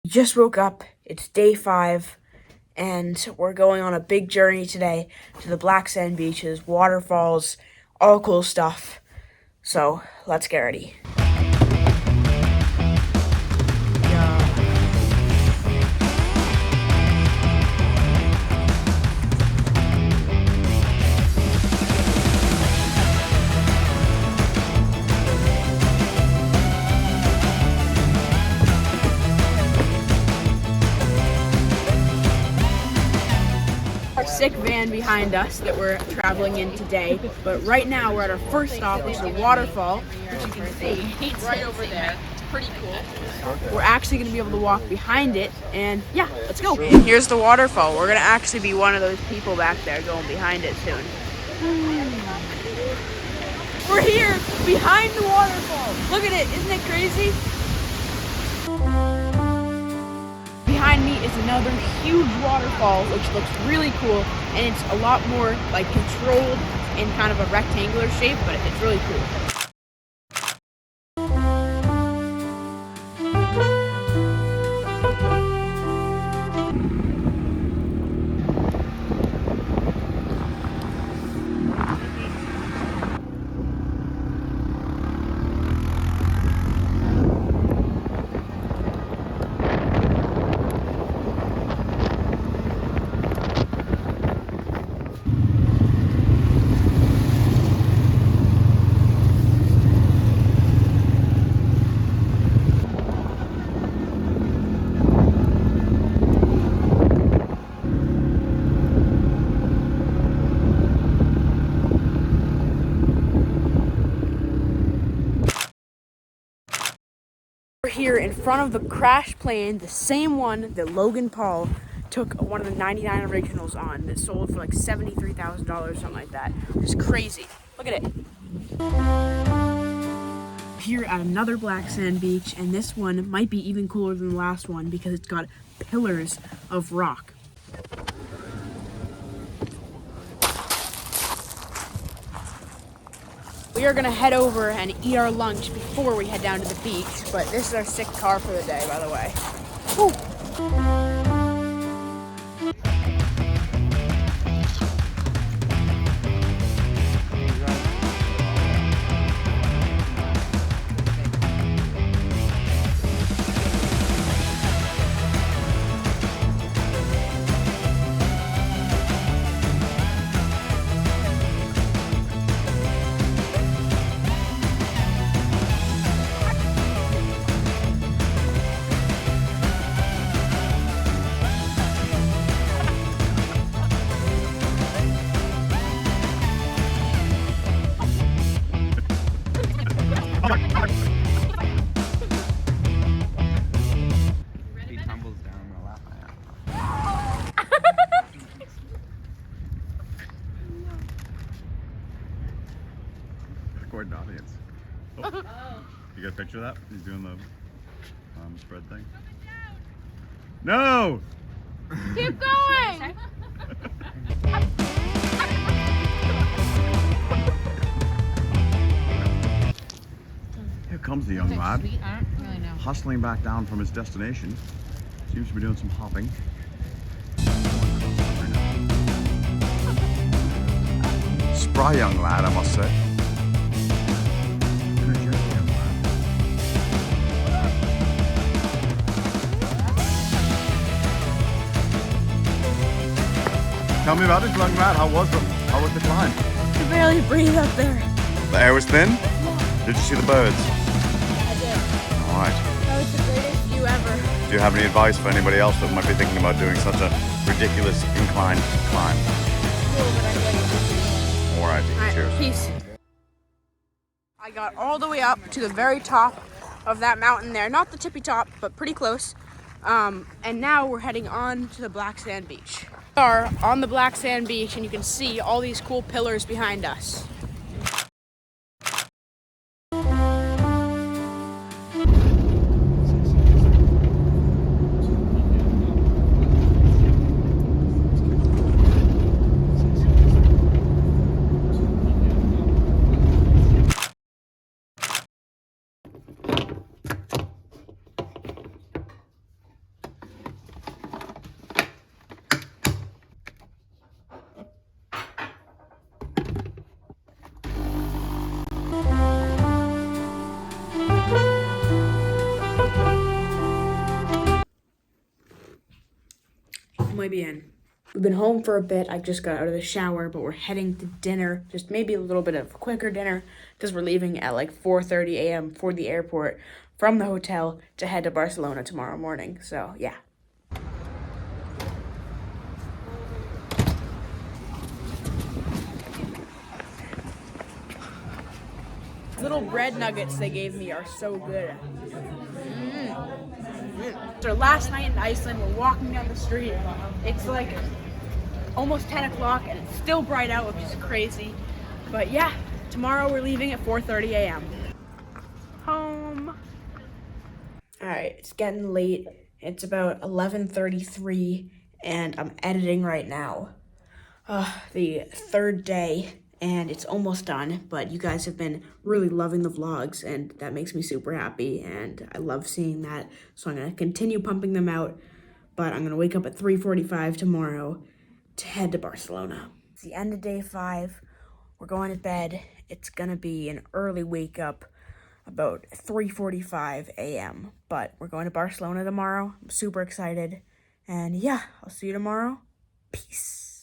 We just woke up. It's day 5, and we're going on a big journey today to the black sand beaches, waterfalls, all cool stuff. So let's get ready. Our sick van behind us that we're traveling in today, but right now we're at our first stop, which is a waterfall, which you can see right over there. It's pretty cool. We're actually going to be able to walk behind it, and yeah, let's go. And here's the waterfall. We're going to actually be one of those people back there going behind it soon. We're here behind the waterfall. Look at it. Isn't it crazy? Behind me is another huge waterfall, which looks really cool, and it's a lot more like controlled in kind of a rectangular shape, but it's really cool. We're here in front of the crash plane, the same one that Logan Paul took one of the 99 originals on that sold for like $73,000, something like that. It's crazy. Look at it. Here at another black sand beach, and this one might be even cooler than the last one because it's got pillars of rock. We are gonna head over and eat our lunch before we head down to the beach, but this is our sick car for the day, by the way. Woo. Recording audience. Oh. You got a picture of that? He's doing the spread thing. No! Keep going! Here comes the young lad, Sweet? I don't really know. hustling back down from his destination. Seems to be doing some hopping. Spry young lad, I must say. Energetic young lad. Tell me about it, young lad. How was the climb? I can barely breathe up there. The air was thin? Yeah. Did you see the birds? I did. All right. That was the greatest view ever. Do you have any advice for anybody else that might be thinking about doing such a ridiculous inclined climb? All right, cheers. Peace. I got all the way up to the very top of that mountain there. Not the tippy top, but pretty close. And now we're heading on to the black sand beach. We are on the black sand beach, and you can see all these cool pillars behind us. Muy bien. We've been home for a bit. I just got out of the shower, but we're heading to dinner. Just maybe a little bit of quicker dinner because we're leaving at like 4:30 a.m. for the airport from the hotel to head to Barcelona tomorrow morning. So, yeah. Little bread nuggets they gave me are so good. So last night in Iceland, we're walking down the street. It's like almost 10 o'clock and it's still bright out, which is crazy. But yeah, tomorrow we're leaving at 4:30 a.m. Home. All right, it's getting late. It's about 11:33 and I'm editing right now. The third day and it's almost done, but you guys have been really loving the vlogs and that makes me super happy and I love seeing that. So I'm gonna continue pumping them out, but I'm gonna wake up at 3:45 tomorrow to head to Barcelona. It's the end of day 5. We're going to bed. It's gonna be an early wake up, about 3:45 a.m. But we're going to Barcelona tomorrow. I'm super excited. And yeah, I'll see you tomorrow. Peace.